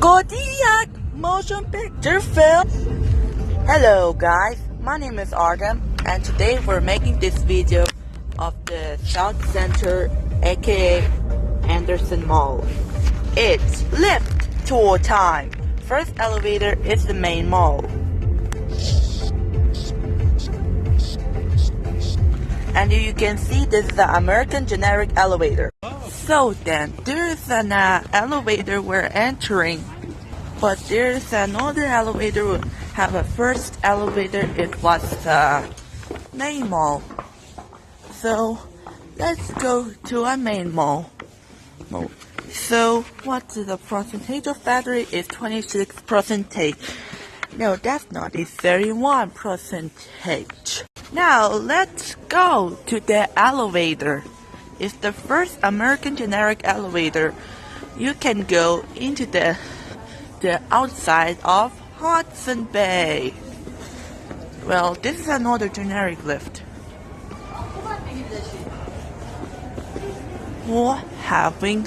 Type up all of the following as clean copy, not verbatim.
Kodiak motion picture film. Hello guys, my name is Artem and today we're making this video of the South Center aka Anderson Mall. It's lift tour time. First elevator is the main mall. And you can see this is the American generic elevator. So then, there's an elevator we're entering, but there's another elevator. We have a first elevator. It was the main mall. So let's go to a main mall. So what's the percentage of battery? Is 26%. No, that's not. It's 31%. Now let's go to the elevator. It's the first American generic elevator. You can go into the outside of Hudson Bay. Well, this is another generic lift. Or having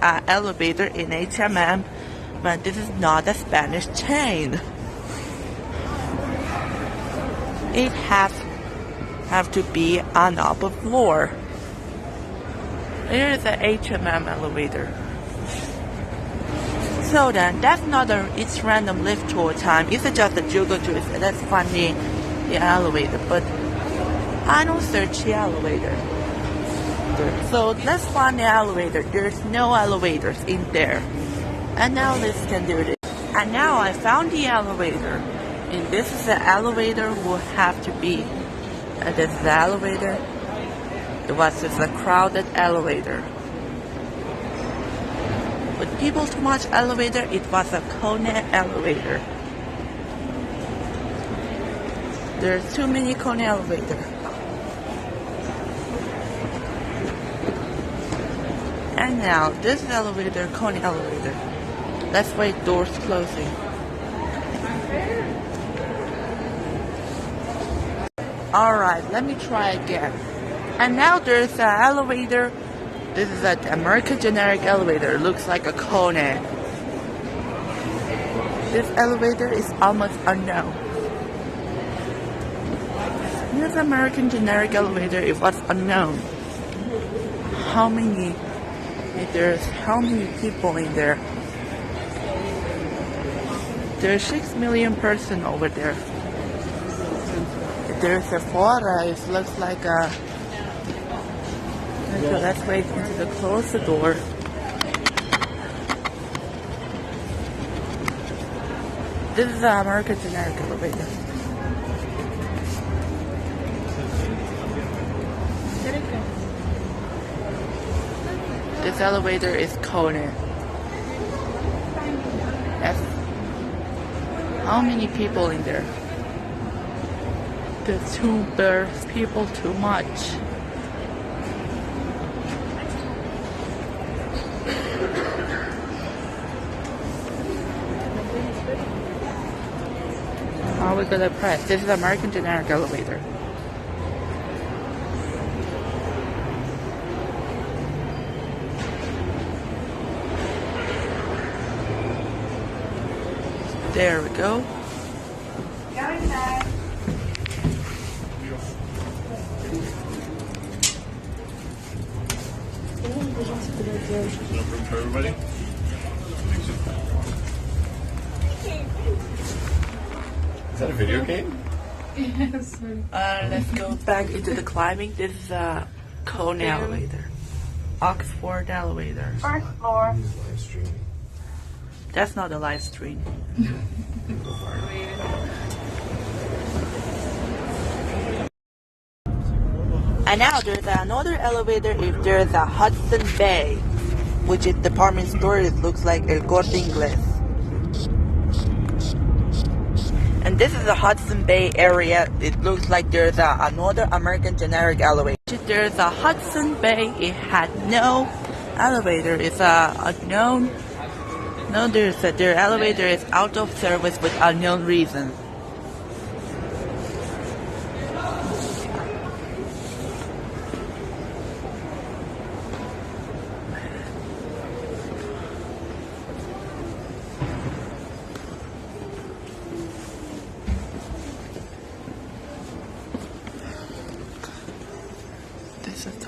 an elevator in HMM, but this is not a Spanish chain. It have to be on upper floor. Here is the HMM elevator. So then, that's not it's random lift tour time. It's just a jiggle juice. That's funny, the elevator. But I don't search the elevator. So let's find the elevator. There's no elevators in there. And now let's can do this. And now I found the elevator. And this is the elevator will have to be. This is the elevator. It was just a crowded elevator. With people too much elevator, it was a KONE elevator. There's too many KONE elevator. And now this elevator, KONE elevator. Let's wait, doors closing. Alright, let me try again. And now there's an elevator. This is an American generic elevator. It looks like a KONE. This elevator is almost unknown. This American generic elevator, it was unknown. How many people in there? There's 6 million person over there. There's a photo. It looks like a. So let's wait until they close the door. This is the American generic elevator. This elevator is KONE. Yes. How many people in there? There's people too much. How are we gonna press? This is American generic elevator. There we go. Room for everybody? Is that a video game? Yes. Let's go back into the climbing. This is a KONE elevator. Oxford elevator. First floor. Live stream. That's not a live stream. And now there's another elevator if there's a Hudson Bay, which is department store. It looks like El Corte Inglés. And this is the Hudson Bay area. It looks like there's another American generic elevator. There's a Hudson Bay. It had no elevator. It's a unknown. No, their elevator is out of service with unknown reason.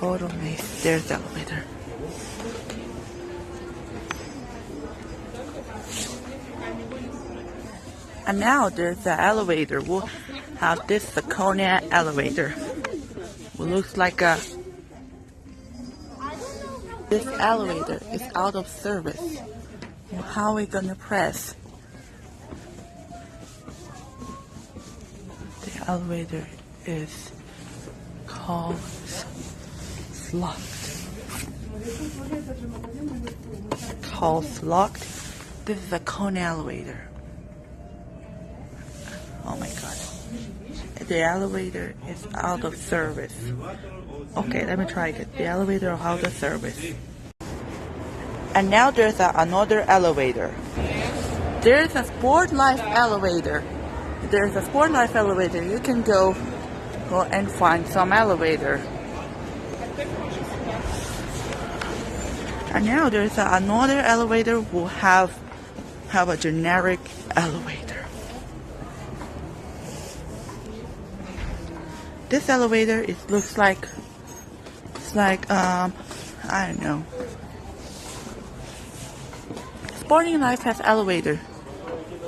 total maze. There's the elevator. And now there's the elevator. We'll have this the KONE elevator. It looks like this elevator is out of service. Well, how are we gonna press? The elevator is called locked. Called locked. This is a KONE elevator. Oh my god. The elevator is out of service. Okay, let me try again. The elevator is out of service. And now there's another elevator. There's a Sport Life elevator. There's a Sport Life elevator. You can go and find some elevator. And now there's another elevator who have a generic elevator. This elevator looks like I don't know. Sporting Life has elevator.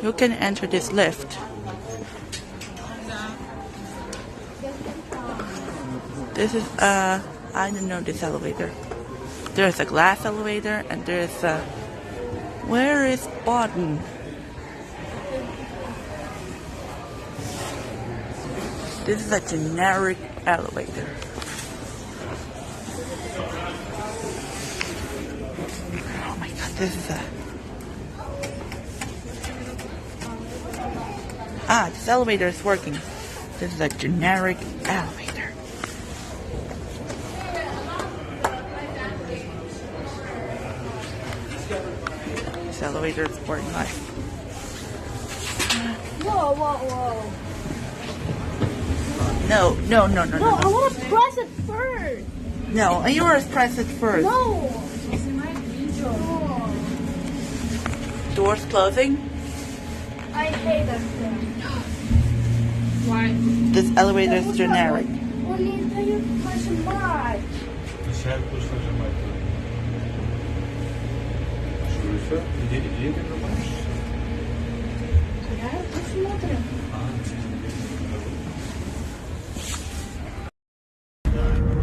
You can enter this lift. This is I don't know this elevator. There's a glass elevator and there's a where is button? This is a generic elevator. Oh my god, this is this elevator is working. This is a generic elevator. This elevator is Sporting Life. Whoa, whoa, whoa. No. No, I want to press it first. No, yours press it first. No. Doors closing. I hate that thing. Why? This elevator is generic. Bonita, you push much. Я посмотрим.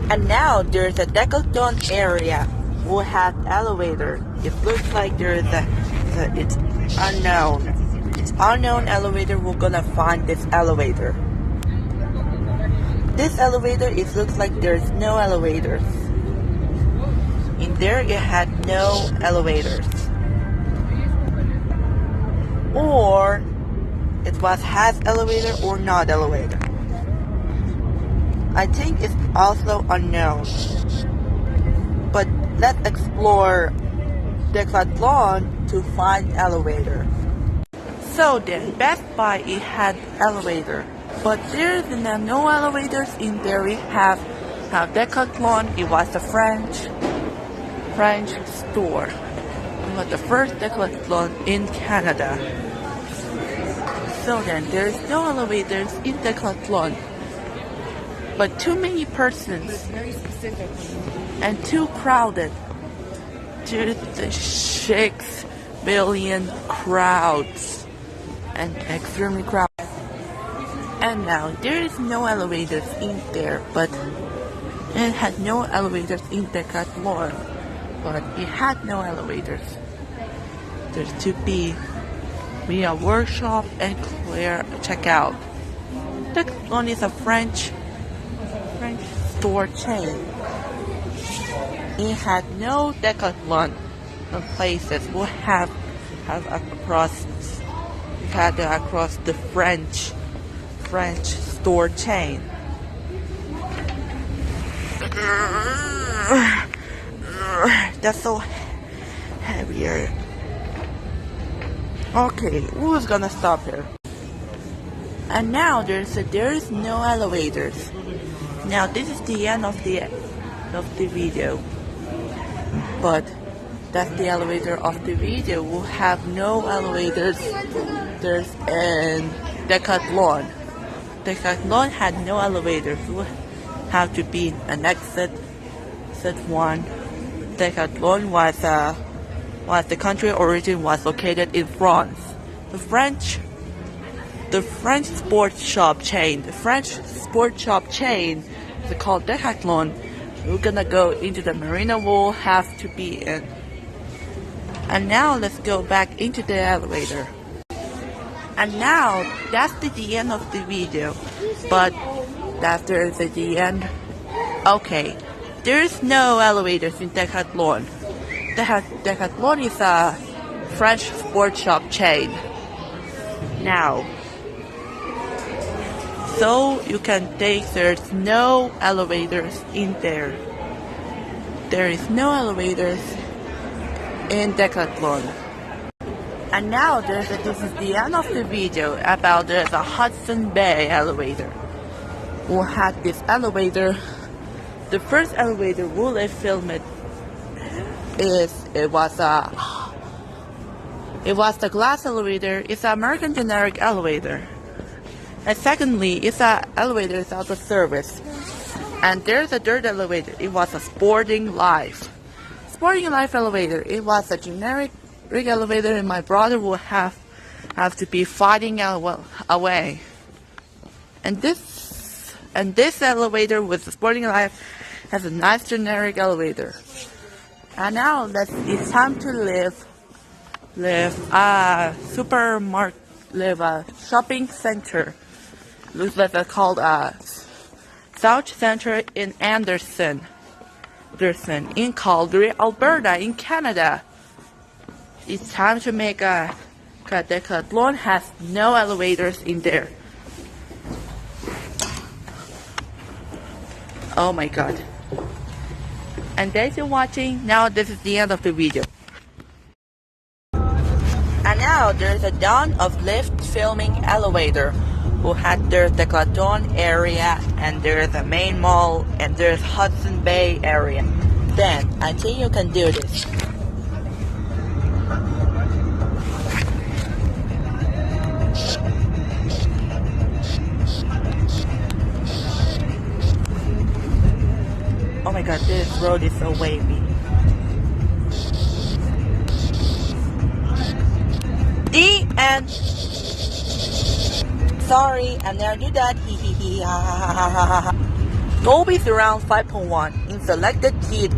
And now there's a Decathlon area who has elevator. It looks like it's unknown. Unknown elevator. We're gonna find this elevator. This elevator, it looks like there's no elevators. In there, it had no elevators. Or it has elevator or not elevator. I think it's also unknown. But let's explore Decathlon to find elevator. So then, Best Buy, it had elevator. But there's no elevators in there. We have Decathlon. It was a French store. It was the first Decathlon in Canada. So then, there's no elevators in Decathlon. But too many persons and too crowded due to the 6 billion crowds and extremely crowded. And now there is no elevators in there, but it had no elevators in Decathlon. But it had no elevators. There's to be a workshop and clear checkout. Decathlon is a French store chain. It had no Decathlon places. We have across the French store chain. That's so heavier. Okay, who's gonna stop here? And now there is no elevators. Now this is the end of the video. But that's the elevator of the video. We'll have no elevators. There's an Decathlon. Decathlon had no elevators. We'll have to be an exit That one, Decathlon was the country origin was located in France. The French sports shop chain is called Decathlon. We're gonna go into the marina we'll have to be in. And now let's go back into the elevator. And now that's the end of the video. But after the end, okay, there's no elevators in Decathlon. Decathlon is a French sports shop chain. Now, so you can take, there's no elevators in there. There is no elevators in Decathlon. And now this is the end of the video about the Hudson Bay elevator. We had this elevator. The first elevator we filmed it was the glass elevator. It's an American generic elevator. And secondly, it's an elevator without a service. And there's a dirt elevator. It was a Sporting Life elevator. It was a generic rig elevator, and my brother will have to be fighting away. And this elevator with the Sporting Life has a nice generic elevator. And now it's time to live a shopping center. Looks like it's called South Center in Anderson, in Calgary, Alberta, in Canada. It's time to make a Decathlon has no elevators in there. Oh my god. And thanks for watching. Now this is the end of the video. And now there's a dawn of lift filming elevator who had their Decathlon area, and there's the main mall, and there's Hudson Bay area. Then I think you can do this. Oh my god, this road is so wavy. The end. Sorry, I never do that. Dolby's around 5.1 in selected kid.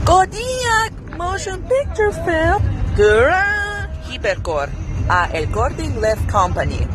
Kodiak Motion Picture Film. Hypercore, El Corte Inglés Company.